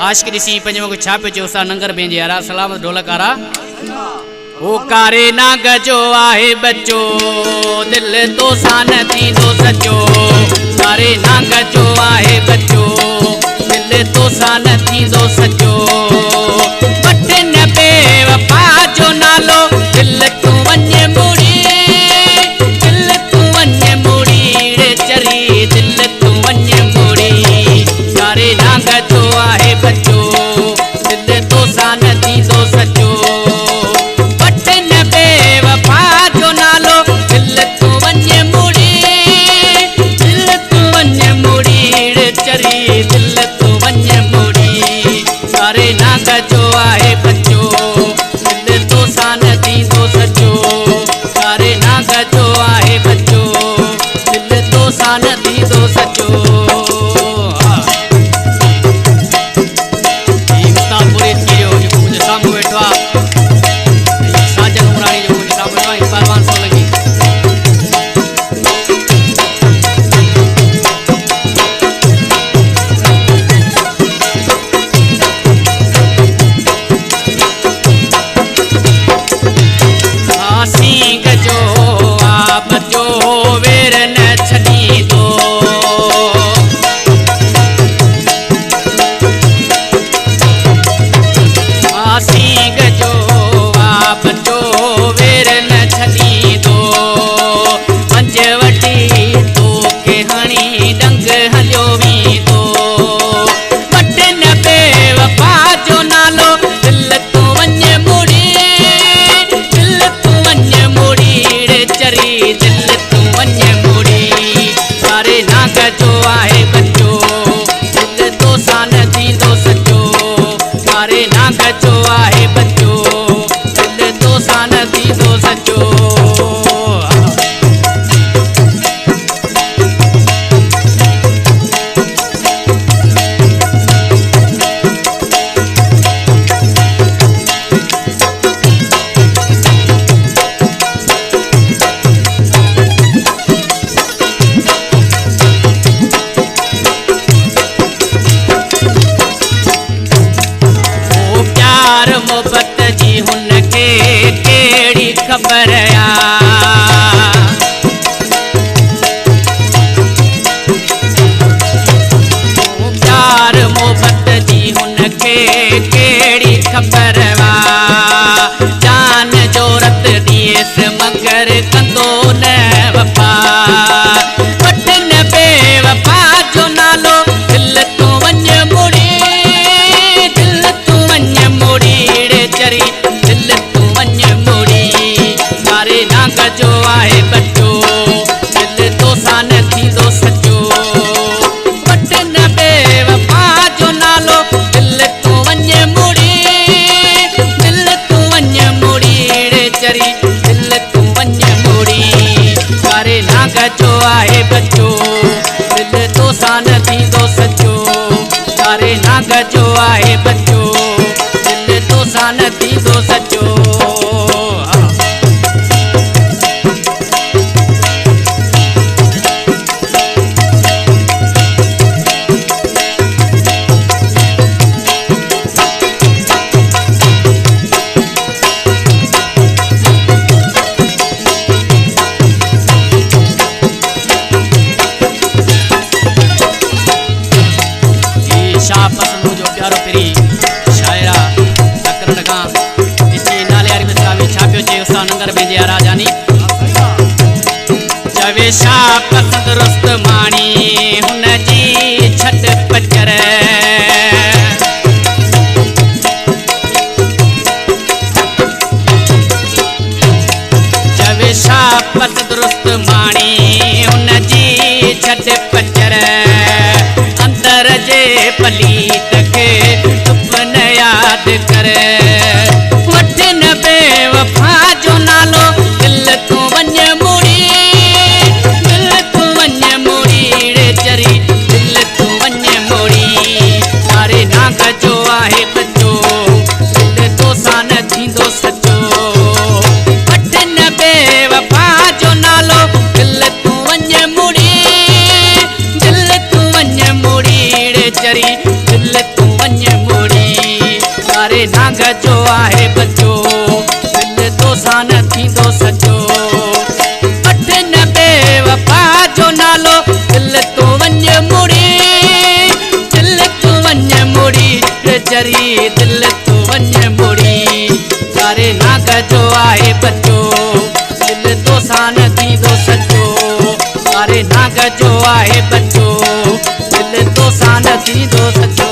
आशिक ऋषि पंजों को छापे चौसा नंगर बेंजे यारा सलामत ढोलकारा ओ कारे नाग जो आहे बच्चो दिल तो सान थी दो सचो कारे नाग जो आहे बच्चो दिल तो सान थी दो सचो बटन पे वफा जो नालो दिल तू वन्य मुड़ी दिल तू वन्य मुड़ी रे चरी दिल तू वन्य मुड़ी कारे नाग जो आहे बच्चो दिल तो सान थी दो सचो खबर प्यार मोहब्बत जी हुनखे केड़ी खबर जान जोरत दिएस मगर कंदो न वफा वटन बे वफा जो नालो दिल तू वञ मुड़ी दिल तू वञ मुड़ी रे चरी दिल तू वञ मुड़ी कारे नाग जो आहे बच्चो दिल तो सान थी दो सचो वटन बे वफा जो नालो दिल तू वञ मुड़ी दिल तू वञ मुड़ी रे चरी दिल तू वञ मुड़ी कारे नाग जो आहे बच्चो दिल तो सान थी दो सचो कारे नाग जो आहे बच्चो दिल तो सान थी दो सचो पसंद जो प्यारो तेरी शायरा सकरण का इसी नाले यारी मिसलामी छापियो चे उसा नंगर बेजे राजानी चवे शाह पसंद रुस्त माणी हुन जी छट पचर चवे शाह पसंद रुस्त माणी हुन जी छट पचर अंदर जे पलीत के तुपन याद कर वठन बे वफा जो नालो दिल तू वञ मुड़ी दिल तू वञ मुड़ी रे चरी दिल तू वञ मुड़ी कारे नाग जो आहे बच्चो दिल तो सान थींदो सचो वठन बे वफा जो नालो दिल तू वञ मुड़ी दिल तू वञ मुड़ी रे चरी दिल तू वञ मुड़ी सारे नाग जो आहे बचो दिल तो सान थींदो सचो वठ न बेवफा जो नालो दिल तो वञ मुड़ी दिल तो वञ मुड़ी जरी दिल तो वञ मुड़ी सारे नाग जो आहे बचो दिल तो सान थींदो सचो सारे नाग जो आहे बचो दिल तो सान थींदो सचो।